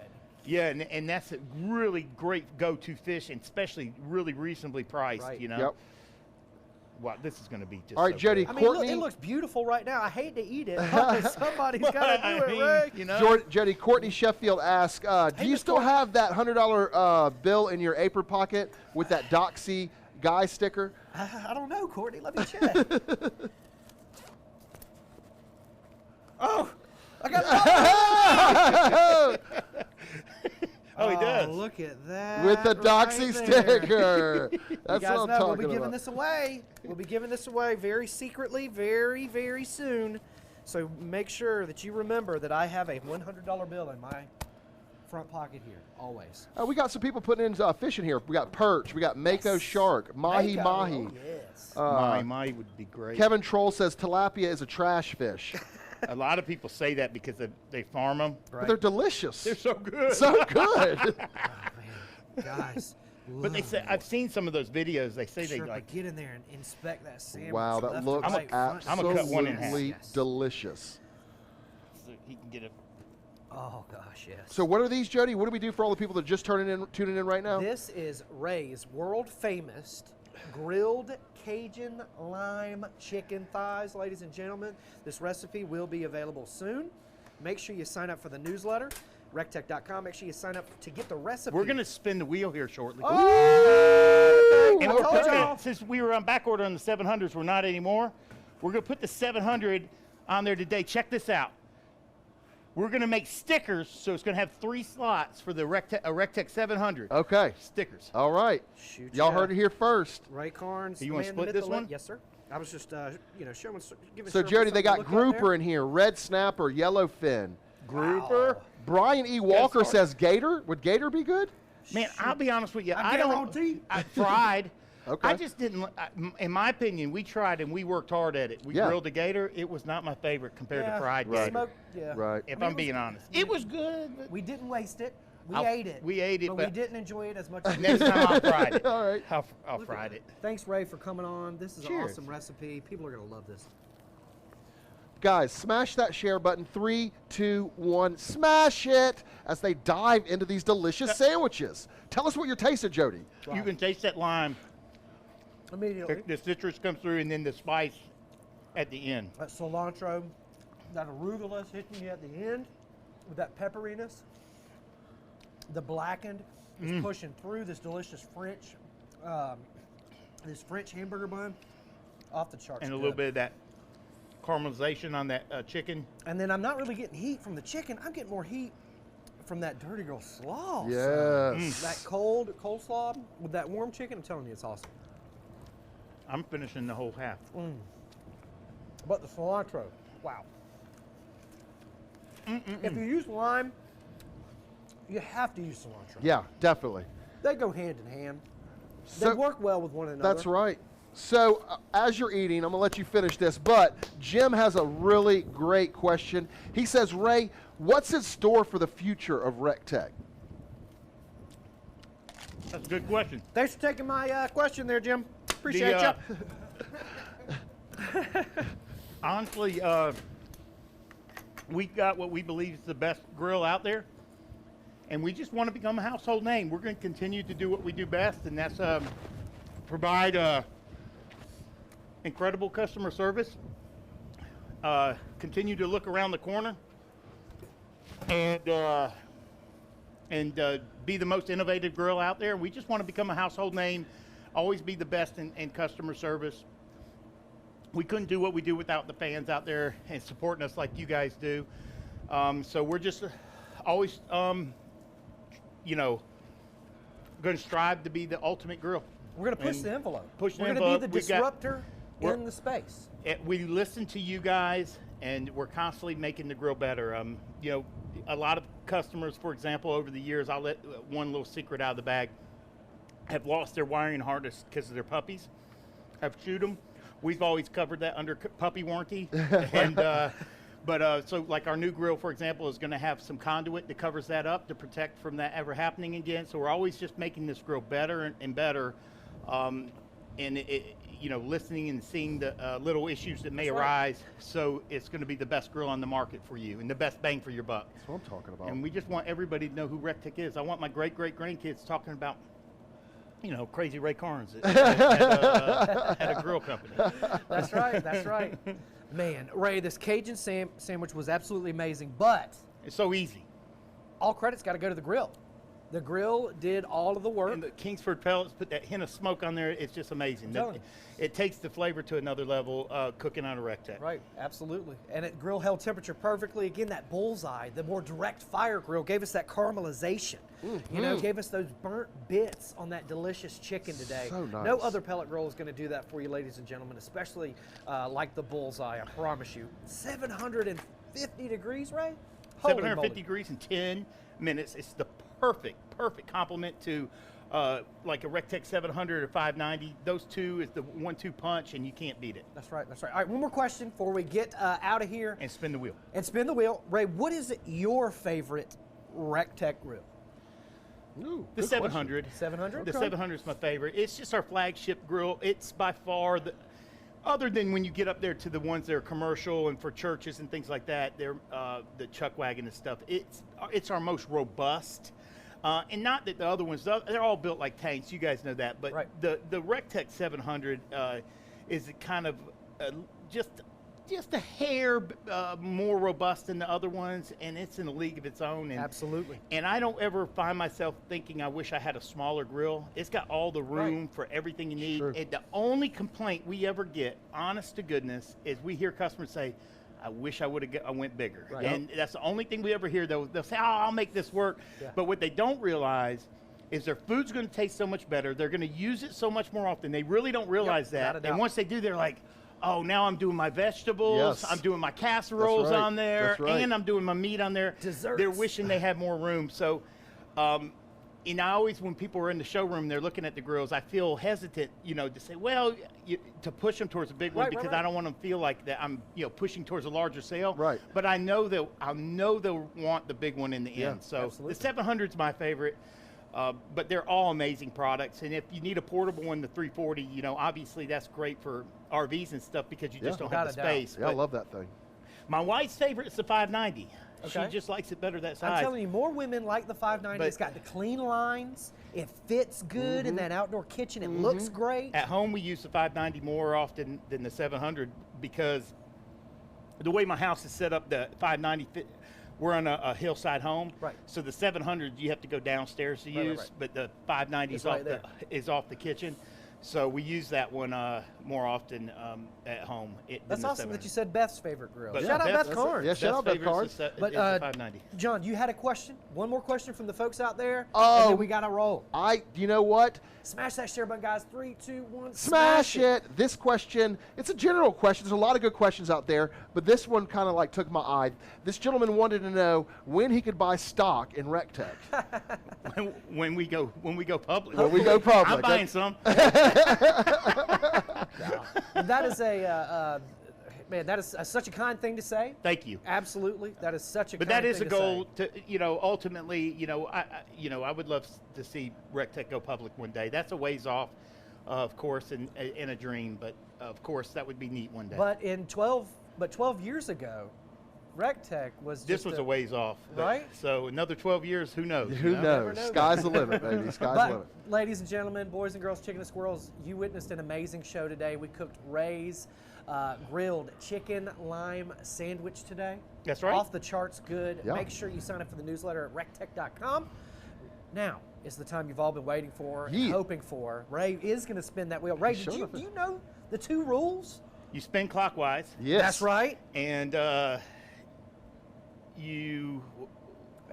Yeah, and that's a really great go-to fish, and especially really reasonably priced. Right. Yep. Wow, this is going to be just. All right, so Jody, good. I mean, look, Courtney- it looks beautiful right now. I hate to eat it, but somebody's got to do it, Ray. Jody, Courtney Sheffield asks, do you Miss still Courtney. have that $100 bill in your apron pocket with that Doxy guy sticker? I don't know, Courtney. Let me check. Oh, I got Oh, he does. Look at that. With the Doxy right there. sticker. That's You guys what I'm know we'll talking be giving about. this away. We'll be giving this away very secretly, very, very soon. So make sure that you remember that I have a $100 bill in my front pocket here, always. We got some people putting in fishing here. We got perch. We got mako shark, mahi Mako, mahi. oh, yes. Mahi would be great. Kevin Troll says tilapia is a trash fish. A lot of people say that because they farm them. But they're delicious. They're so good. So good. Oh, man. Guys. But they say I've seen some of those videos. They say Sure, they like. but get in there and inspect that sandwich. Wow, that left looks to right, front to I'm gonna cut one in half. absolutely Yes. delicious. So he can get it. Oh gosh, yes. So what are these, Jody? What do we do for all the people that are just tuning in right now? This is Ray's world famous grilled Cajun lime chicken thighs, ladies and gentlemen. This recipe will be available soon. Make sure you sign up for the newsletter, recteq.com. Make sure you sign up to get the recipe. We're gonna spin the wheel here shortly. Oh, And we're told putting y'all. it, since we were on back order on the 700s, we're not anymore. We're gonna put the 700 on there today. Check this out. We're gonna make stickers, so it's gonna have 3 slots for the recteq 700. Okay. Stickers. All right. Shoot Y'all ya. heard it here first. Ray Carnes. You wanna man, split the myth, this the one? legend. Yes, sir. I was just, showing, giving. So, Sherman Jody, they something got to look at grouper there. in here, red snapper, yellowfin. Grouper. Wow. Brian E. Walker start. says gator. Would gator be good? Man, I'll be honest with you. I guarantee. I fried. Okay. I just didn't. In my opinion, we tried and we worked hard at it. We Yeah. grilled a gator. It was not my favorite compared to fried Right. gator. Smoked, yeah. Right. If I mean, I'm being honest, it was good. But We didn't waste it. We I'll- ate it. we ate it, but we but- didn't enjoy it as much as next time I'll fry it. All right. I'll fry it. Thanks, Ray, for coming on. This is an Cheers. awesome recipe. People are going to love this. Guys, smash that share button. 3, 2, 1. Smash it as they dive into these delicious sandwiches. Tell us what you tasted, Jody. You can taste that lime. Immediately. The citrus comes through, and then the spice at the end. That cilantro, that arugula's hitting you at the end with that pepperiness. The blackened is pushing through this delicious French hamburger bun. Off the charts. And a good. little bit of that caramelization on that chicken. And then I'm not really getting heat from the chicken. I'm getting more heat from that Dirty Girl slaw. Yes. That coleslaw with that warm chicken. I'm telling you, it's awesome. I'm finishing the whole half. But the cilantro, wow. If you use lime, you have to use cilantro. Yeah, definitely. They go hand in hand. They So- work well with one another. That's right. So, as you're eating, I'm going to let you finish this, but Jim has a really great question. He says, Ray, what's in store for the future of recteq? That's a good question. Thanks for taking my question there, Jim. Appreciate you. Honestly, we got what we believe is the best grill out there, and we just want to become a household name. We're going to continue to do what we do best, and that's provide incredible customer service, continue to look around the corner, and be the most innovative grill out there. We just want to become a household name, always be the best in customer service. We couldn't do what we do without the fans out there and supporting us like you guys do. So we're just always, going to strive to be the ultimate grill. We're going to push And the envelope. push the We're envelope. going to be We the got- disruptor we're- in the space. We listen to you guys, and we're constantly making the grill better. A lot of customers, for example, over the years, I'll let one little secret out of the bag, have lost their wiring harness because of their puppies, have chewed them. We've always covered that under puppy warranty. So like our new grill, for example, is going to have some conduit that covers that up to protect from that ever happening again. So we're always just making this grill better and better. Listening and seeing the little issues that may That's right. arise. So it's going to be the best grill on the market for you and the best bang for your buck. That's what I'm talking about. And we just want everybody to know who recteq is. I want my great-great-grandkids talking about, crazy Ray Carnes at a grill company. That's right. That's right. Man, Ray, this Cajun sandwich was absolutely amazing, but It's so easy. all credit's got to go to the grill. The grill did all of the work. And the Kingsford pellets put that hint of smoke on there. It's just amazing. telling you. It takes the flavor to another level cooking on a recteq. Right, absolutely. And it grill held temperature perfectly. Again, that bullseye, the more direct fire grill gave us that caramelization. You know, gave us those burnt bits on that delicious chicken today. So nice. No other pellet grill is going to do that for you, ladies and gentlemen, especially like the bullseye, I promise you. 750 degrees, Ray? Holy 750 moly. degrees in 10 minutes. It's the perfect complement to like a recteq 700 or 590. Those two is the 1-2 punch, and you can't beat it. That's right, that's right. All right, one more question before we get out of here. And spin the wheel. And spin the wheel. Ray, what is your favorite recteq grill? Ooh, The good 700. 700? The Okay. 700 is my favorite. It's just our flagship grill. It's by far the, other than when you get up there to the ones that are commercial and for churches and things like that, they're the chuck wagon and stuff. It's our most robust. And not that the other ones, they're all built like tanks. You guys know that. But Right. the recteq 700 is kind of just a hair more robust than the other ones, and it's in a league of its own. And, Absolutely. And I don't ever find myself thinking I wish I had a smaller grill. It's got all the room for everything you need. Sure. And the only complaint we ever get, honest to goodness, is we hear customers say, I wish I went bigger. Right. And that's the only thing we ever hear. They'll say, oh, I'll make this work. Yeah. But what they don't realize is their food's going to taste so much better. They're going to use it so much more often. They really don't realize without a that. doubt. And once they do, they're like, oh, now I'm doing my vegetables, Yes. I'm doing my casseroles That's right. on there, That's right. and I'm doing my meat on there. Desserts. They're wishing they had more room. So, and I always, when people are in the showroom, they're looking at the grills, I feel hesitant, to say, well, to push them towards a big one Right, right, because right. I don't want them to feel like that I'm, pushing towards a larger sale. Right. But I know they'll want the big one in the end. So absolutely. the 700 is my favorite. But they're all amazing products, and if you need a portable one, the 340, obviously that's great for RVs and stuff because you just don't have the Without a doubt. space. Yeah, I But love that thing. my wife's favorite is the 590. Okay. She just likes it better that size. I'm telling you, more women like the 590. But- It's got the clean lines. It fits good in that outdoor kitchen. It looks great. At home, we use the 590 more often than the 700 because the way my house is set up, the 590 fit. We're on a hillside home, Right. So the 700 you have to go downstairs to Right, right, use, right. but the 590 It's right there. is off the kitchen, so we use that one more often at home. That's than the awesome that 700. you said Beth's favorite grill. But Shout out Beth's- Beth Carnes. Yeah, shout out Beth favorite is Carnes. the But is the 590. John, you had a question? One more question from the folks out there, and Oh. then we got to roll. You know what? Smash that share button, guys. 3, 2, 1. Smash it. This question, it's a general question. There's a lot of good questions out there, but this one kind of like took my eye. This gentleman wanted to know when he could buy stock in recteq. when we go public. When we go public. I'm buying some. That is man, that is such a kind thing to say. Thank you. Absolutely. That is such a But kind that is a thing to goal say. to, ultimately, I would love to see recteq go public one day. That's a ways off, of course, in a dream. But of course, that would be neat one day. But 12 years ago, recteq was this just was a ways off, but- Right? So another 12 years, who knows? Who Never knows? know. Sky's the limit, baby. Sky's the limit. But, ladies and gentlemen, boys and girls, chicken and squirrels, you witnessed an amazing show today. We cooked Ray's grilled chicken lime sandwich today. That's right. Off the charts good. Yeah. Make sure you sign up for the newsletter at recteq.com. Now is the time you've all been waiting for and Yeah. hoping for. Ray is going to spin that wheel. Ray, He do showed up. you know the 2 rules? You spin clockwise, Yes. That's right. and you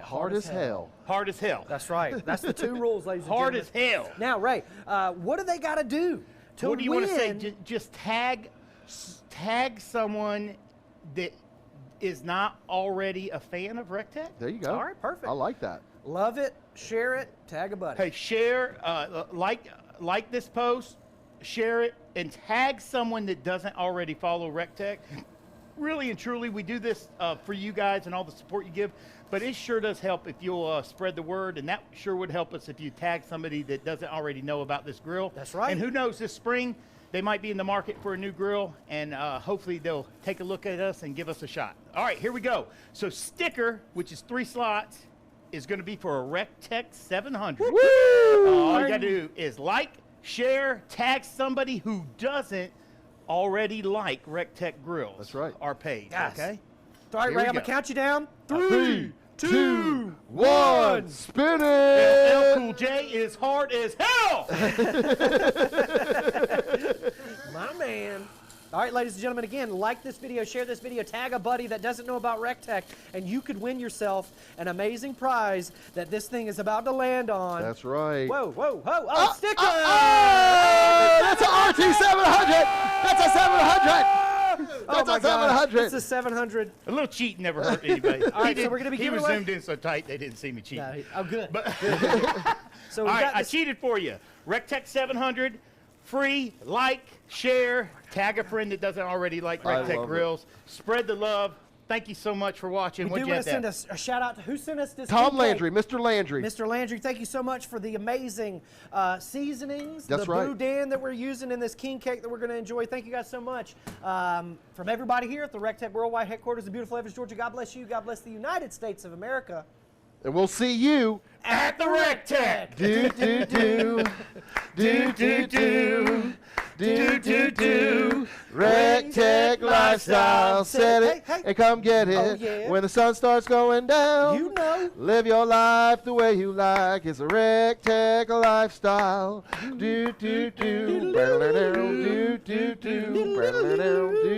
Hard as hell. hard as hell. That's right. That's the 2 rules, ladies and Hard gentlemen. as hell. Now, Ray, what do they got to do to What do you want to say? win? Just tag someone that is not already a fan of recteq. There you go. All right, perfect. I like that. Love it, share it, tag a buddy. Hey, share, like this post, share it, and tag someone that doesn't already follow recteq. Really and truly, we do this for you guys and all the support you give, but it sure does help if you'll spread the word, and that sure would help us if you tag somebody that doesn't already know about this grill. That's right. And who knows, this spring, they might be in the market for a new grill, and hopefully they'll take a look at us and give us a shot. All right, here we go. So sticker, which is 3 slots, is going to be for a recteq 700. All you got to do is like, share, tag somebody who doesn't already like recteq grills. That's right. Our page, Yes. okay? All right, Here Ray, we I'm going to go. count you down. 3, 2, 1, spin LL it! Cool J is hard as hell! My man. All right, ladies and gentlemen, again, like this video, share this video, tag a buddy that doesn't know about recteq, and you could win yourself an amazing prize that this thing is about to land on. That's right. Whoa, whoa, whoa. Oh, sticker! That's an RT700! That's a 700! That's a 700! It's a 700. A little cheating never hurt anybody. All right, so we're going to be He giving was away. zoomed in so tight they didn't see me cheating. Yeah, oh, good. But So all we right, got I this. cheated for you. recteq 700, free, like, share, tag a friend that doesn't already like I recteq love grills. Spread the love. Thank you so much for watching. We What'd do you want have to to send a shout out to who sent us this. Tom king Landry, cake? Mr. Landry. Mr. Landry, thank you so much for the amazing seasonings, That's the right. boudin that we're using in this king cake that we're going to enjoy. Thank you guys so much. From everybody here at the recteq Worldwide Headquarters in beautiful Evans, Georgia, God bless you. God bless the United States of America. And we'll see you at the recteq. do do do do do do do do do recteq lifestyle. Set it Hey, hey. and come get it Oh, yeah. when the sun starts going down. You know. Live your life the way you like. It's a recteq lifestyle. Do do do do do do do do.